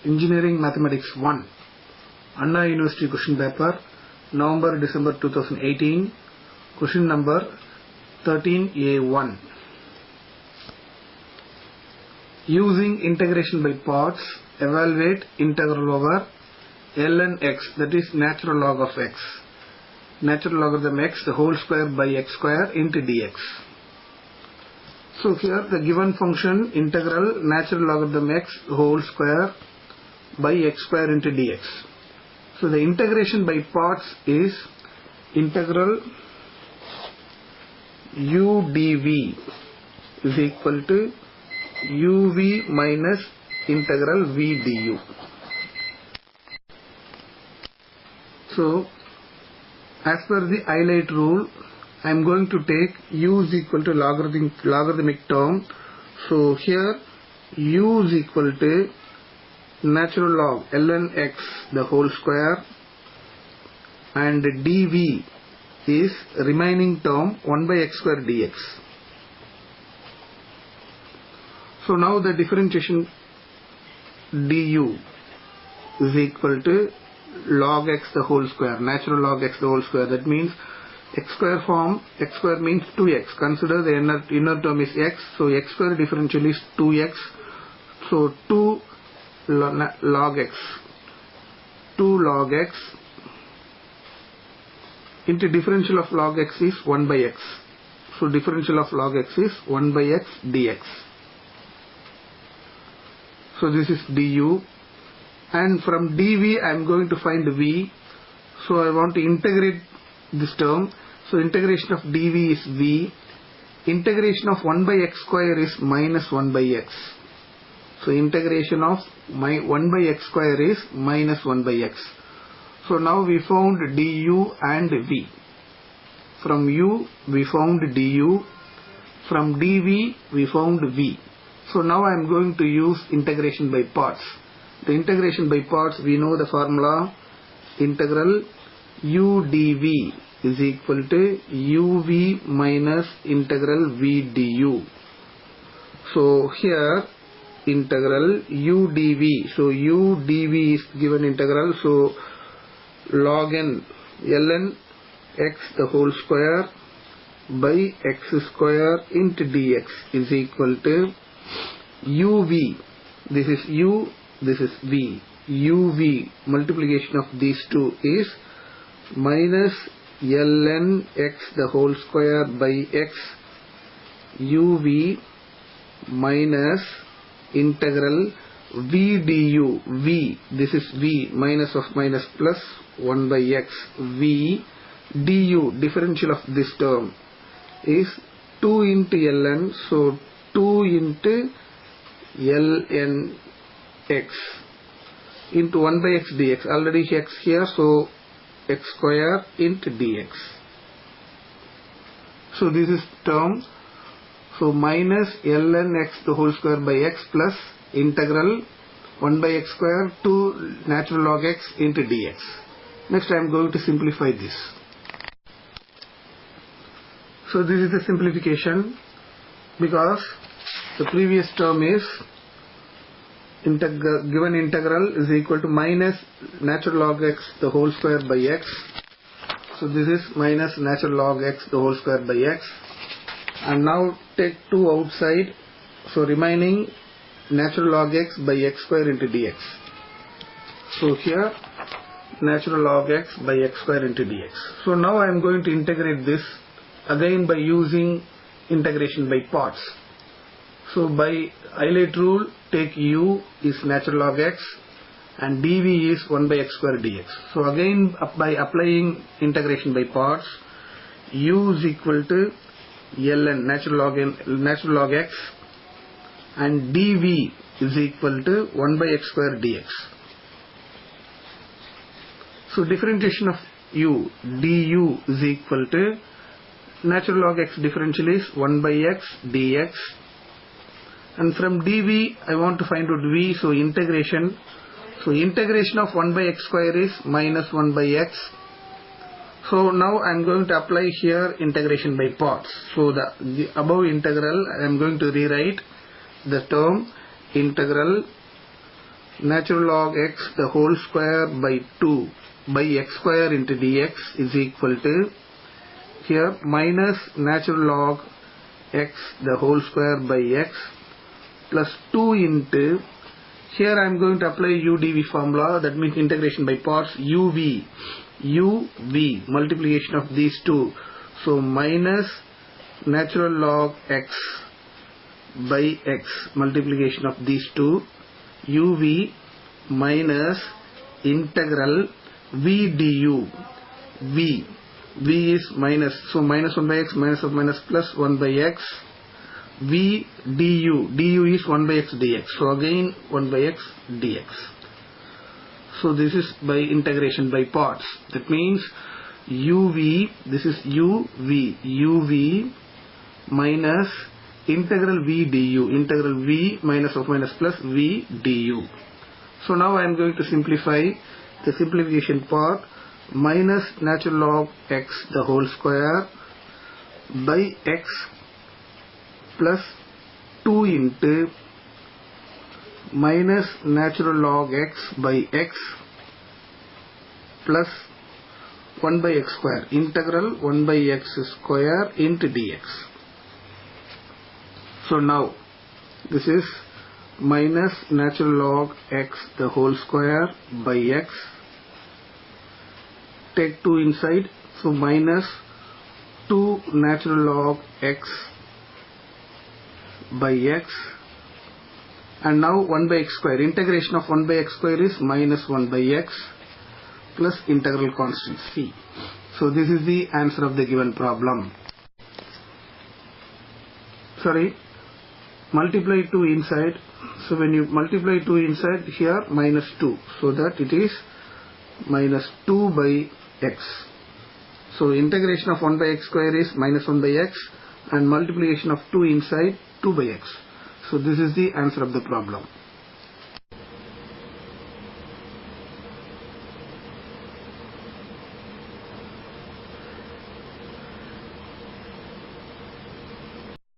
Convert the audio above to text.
Engineering Mathematics 1, Anna University question paper, November-December 2018, question number 13A1. Using integration by parts, evaluate integral over ln x, that is natural log of x, natural logarithm x, the whole square by x square into dx. So here the given function integral natural logarithm x whole square by x square into dx. So the integration by parts is integral u dv is equal to uv minus integral v du. So as per the highlight rule, I am going to take u is equal to logarithmic term. So here u is equal to natural log ln x the whole square and dv is remaining term 1 by x square dx. So now the differentiation du is equal to log x the whole square, natural log x the whole square. That means x square form, x square means 2x. Consider the inner term is x, so x square differential is 2x. So 2 log x, 2 log x into differential of log x is 1 by x. So differential of log x is 1 by x dx. So this is du, and from dv I am going to find v. So I want to integrate this term. So integration of dv is v. Integration of 1 by x square is minus 1 by x. So integration of 1 by x square is minus 1 by x. So now we found du and v. From u we found du. From dv we found v. So now I am going to use integration by parts. The integration by parts, we know the formula, integral u dv is equal to uv minus integral v du. So here integral u dv, so u dv is given integral, so log n ln x the whole square by x square into dx is equal to uv, this is u, this is v, uv multiplication of these two is minus ln x the whole square by x uv minus integral v du, v, this is v, minus of minus plus 1 by x, v du, differential of this term is 2 into ln, so 2 into ln x into 1 by x dx, already x here, so x square into dx. So this is term, so minus ln x the whole square by x plus integral 1 by x square to natural log x into dx. Next I am going to simplify this. So this is a simplification because the previous term is given integral is equal to minus natural log x the whole square by x. So this is minus natural log x the whole square by x, and now take 2 outside, so remaining natural log x by x square into dx. So here natural log x by x square into dx. So now I am going to integrate this again by using integration by parts. So by highlight rule, take u is natural log x and dv is 1 by x square dx. So again by applying integration by parts, u is equal to ln natural log x and dv is equal to 1 by x square dx. So differentiation of u du is equal to natural log x differential is 1 by x dx, and from dv I want to find out v, so integration. So integration of 1 by x square is minus 1 by x. So now I am going to apply here integration by parts. So the above integral I am going to rewrite the term integral natural log x the whole square by 2 by x square into dx is equal to, here minus natural log x the whole square by x plus 2 into, here I am going to apply udv formula, that means integration by parts, uv multiplication of these two, so minus natural log x by x multiplication of these two, uv minus integral v du, v is minus, so minus 1 by x minus of minus plus 1 by x, v du is 1 by x dx, so again 1 by x dx. So this is by integration by parts, that means uv, this is uv minus integral v du, integral v minus of minus plus v du. So now I am going to simplify the simplification part, minus natural log x the whole square by x plus 2 into minus natural log x by x plus 1 by x square, integral 1 by x square into dx. So now this is minus natural log x the whole square by x, take 2 inside, so minus 2 natural log x by x, and now 1 by x square, integration of 1 by x square is minus 1 by x plus integral constant c. So this is the answer of the given problem. Sorry, multiply 2 inside, so when you multiply 2 inside, here minus 2, so that it is minus 2 by x. So integration of 1 by x square is minus 1 by x, and multiplication of 2 inside 2 by x. So this is the answer of the problem.